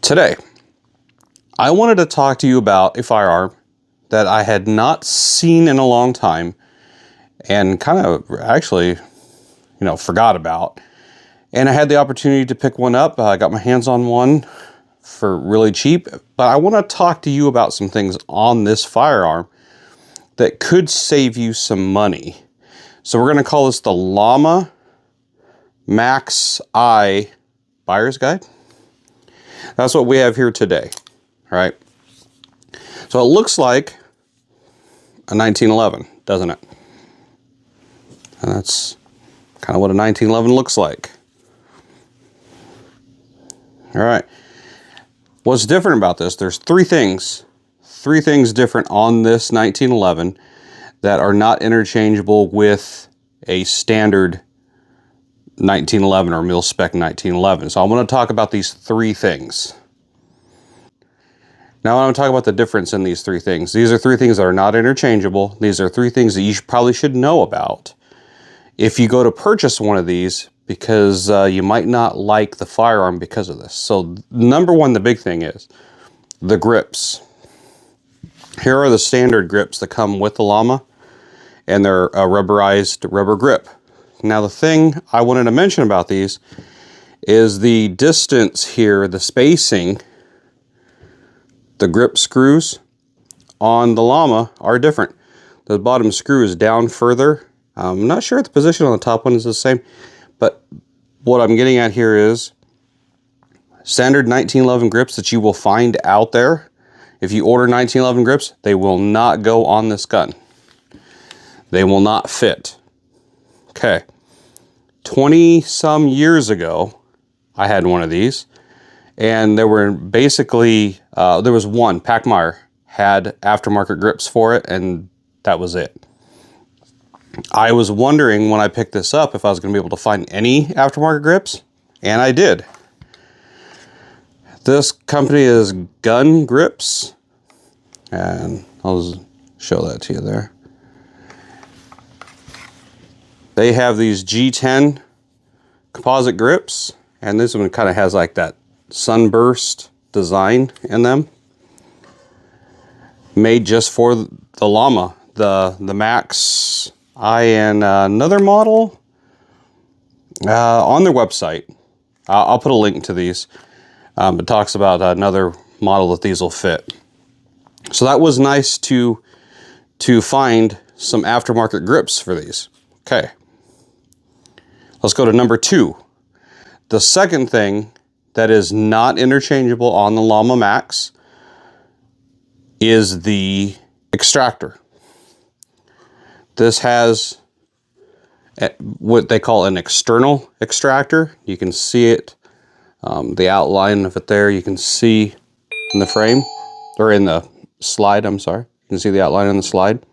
Today, I wanted to talk to you about a firearm that I had not seen in a long time and kind of actually, forgot about. And I had the opportunity to pick one up. I got my hands on one for really cheap, but I want to talk to you about some things on this firearm that could save you some money. So we're going to call this the Llama Max I Buyer's Guide. That's what we have here today, all right? So it looks like a 1911, doesn't it? And that's kind of what a 1911 looks like. All right. What's different about this? There's three things different on this 1911 that are not interchangeable with a standard 1911 or mil-spec 1911. So I want to talk about these three things. Now I want to talk about the difference in these three things. These are three things that are not interchangeable. These are three things that you probably should know about if you go to purchase one of these, because you might not like the firearm because of this. So number one, the big thing is the grips. Here are the standard grips that come with the Llama, and they're a rubberized rubber grip. Now the thing I wanted to mention about these is the distance here, the spacing, the grip screws on the Llama are different. The bottom screw is down further. I'm not sure if the position on the top one is the same, but what I'm getting at here is standard 1911 grips that you will find out there. If you order 1911 grips, they will not go on this gun. They will not fit. Okay, 20 some years ago, I had one of these, and there were basically, there was one, Pachmayr had aftermarket grips for it, and that was it. I was wondering when I picked this up if I was going to be able to find any aftermarket grips, and I did. This company is Gun Grips, and I'll just show that to you there. They have these G10 composite grips, and this one kind of has like that sunburst design in them. Made just for the Llama, the Max I and another model on their website. I'll put a link to these. It talks about another model that these will fit. So that was nice to find some aftermarket grips for these. Okay. Let's go to number two. The second thing that is not interchangeable on the Llama Max is the Extractor. This has what they call an external extractor. You can see it, the outline of it there. You can see in the frame, or in the slide, I'm sorry. You can see the outline on the slide.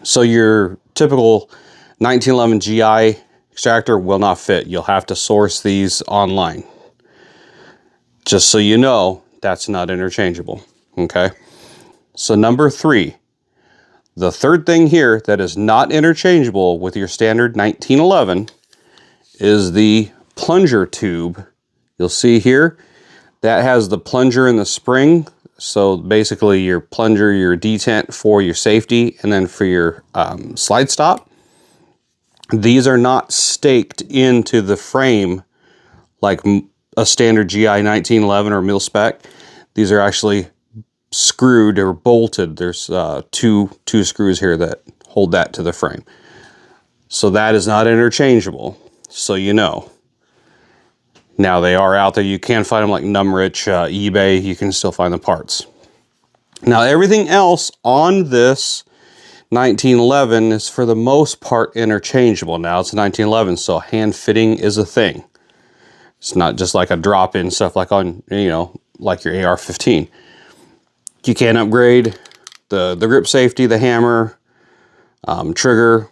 So your typical 1911 GI extractor will not fit. You'll have to source these online. Just so you know, that's not interchangeable, okay? So number three, the third thing here that is not interchangeable with your standard 1911 is the Plunger Tube. You'll see here, that has the plunger and the spring. So basically your plunger, your detent for your safety, and then for your slide stop. These are not staked into the frame like a standard GI 1911 or mil-spec. These are actually screwed or bolted. There's two screws here that hold that to the frame. So that is not interchangeable, so you know. Now they are out there. You can find them like Numrich, eBay. You can still find the parts. Now everything else on this 1911 is for the most part interchangeable. Now it's a 1911, so hand fitting is a thing. It's not just like a drop-in stuff like on, like your AR-15. You can upgrade the grip safety, the hammer, trigger.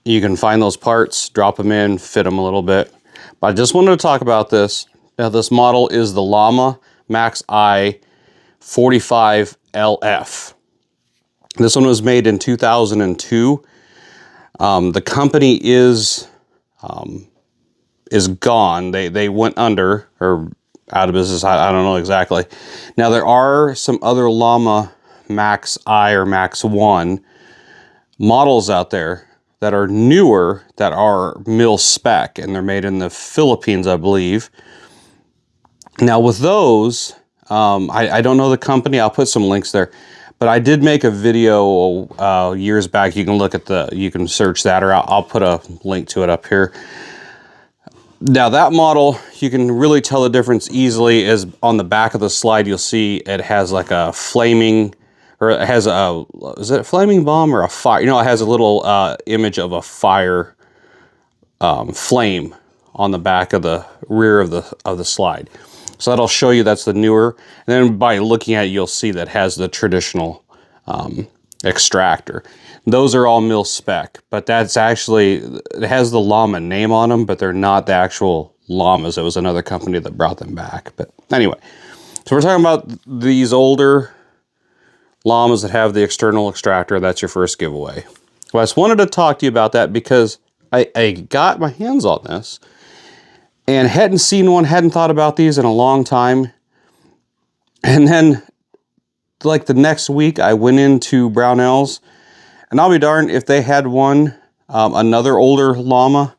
You can find those parts, drop them in, fit them a little bit. But I just wanted to talk about this. Now this model is the Llama Max I 45LF. This one was made in 2002. The company is gone. They went under, or out of business. I don't know exactly. Now, there are some other Llama Max I or Max 1 models out there that are newer, that are mil spec, and they're made in the Philippines, I believe. Now with those, I don't know the company. I'll put some links there, but I did make a video years back. You can look at you can search that, or I'll put a link to it up here. Now that model, you can really tell the difference easily. Is on the back of the slide, you'll see it has like a flaming, or it has a, is it a flaming bomb or a fire? You know, it has a little image of a fire flame on the back of the rear of the slide. So that'll show you that's the newer. And then by looking at it, you'll see that has the traditional extractor. Those are all mil spec, but that's actually, it has the Llama name on them, but they're not the actual Llamas. It was another company that brought them back. But anyway, so we're talking about these older Llamas that have the external extractor. That's your first giveaway. Well, I just wanted to talk to you about that because I got my hands on this and hadn't seen one, hadn't thought about these in a long time. And then like the next week I went into Brownells, and I'll be darned if they had one, another older Llama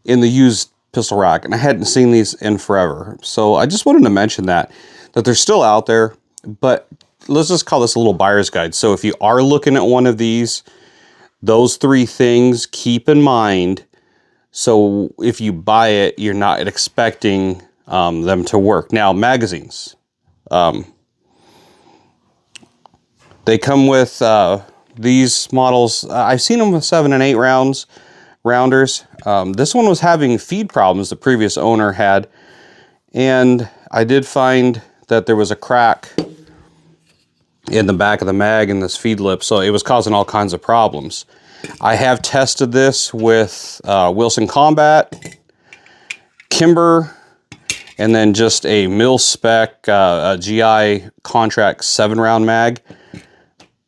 in the used pistol rack, and I hadn't seen these in forever. So I just wanted to mention that they're still out there, but let's just call this a little buyer's guide. So if you are looking at one of these, those 3 things keep in mind. So if you buy it, you're not expecting them to work. Now, magazines. They come with these models. I've seen them with 7 and 8 rounders. This one was having feed problems the previous owner had. And I did find that there was a crack in the back of the mag in this feed lip. So it was causing all kinds of problems. I have tested this with Wilson Combat, Kimber, and then just a mil spec GI contract 7-round mag,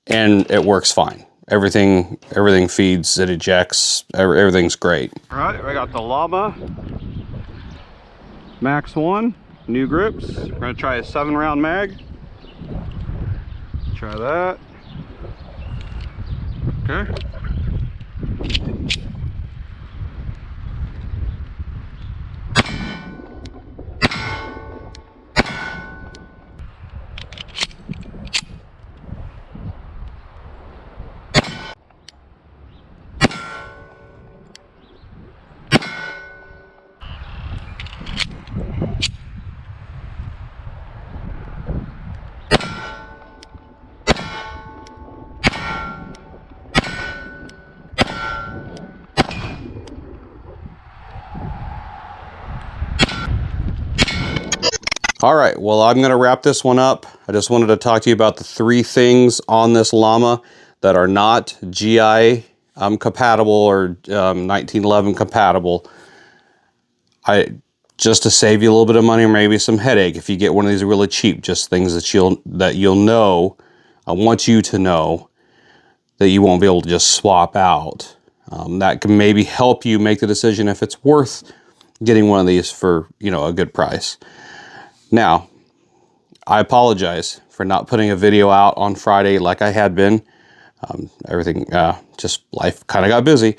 and it works fine. Everything feeds, it ejects, everything's great. All right, I got the Llama Max 1, new grips. We're gonna try a 7-round mag. Try that. Okay. All right, well, I'm gonna wrap this one up. I just wanted to talk to you about the 3 things on this Llama that are not GI compatible or 1911 compatible. Just to save you a little bit of money or maybe some headache if you get one of these really cheap, just things that you'll know. I want you to know that you won't be able to just swap out. That can maybe help you make the decision if it's worth getting one of these for, you know, a good price. Now, I apologize for not putting a video out on Friday like I had been. Everything, just life kind of got busy,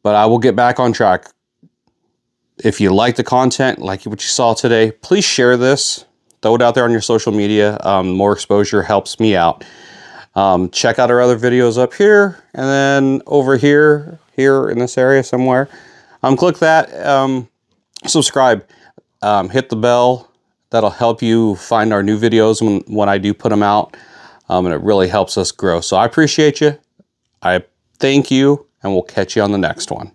but I will get back on track. If you like the content, like what you saw today, please share this, throw it out there on your social media. More exposure helps me out. Check out our other videos up here, and then over here in this area somewhere. Click that, subscribe, hit the bell. That'll help you find our new videos when I do put them out, and it really helps us grow. So I appreciate you. I thank you, and we'll catch you on the next one.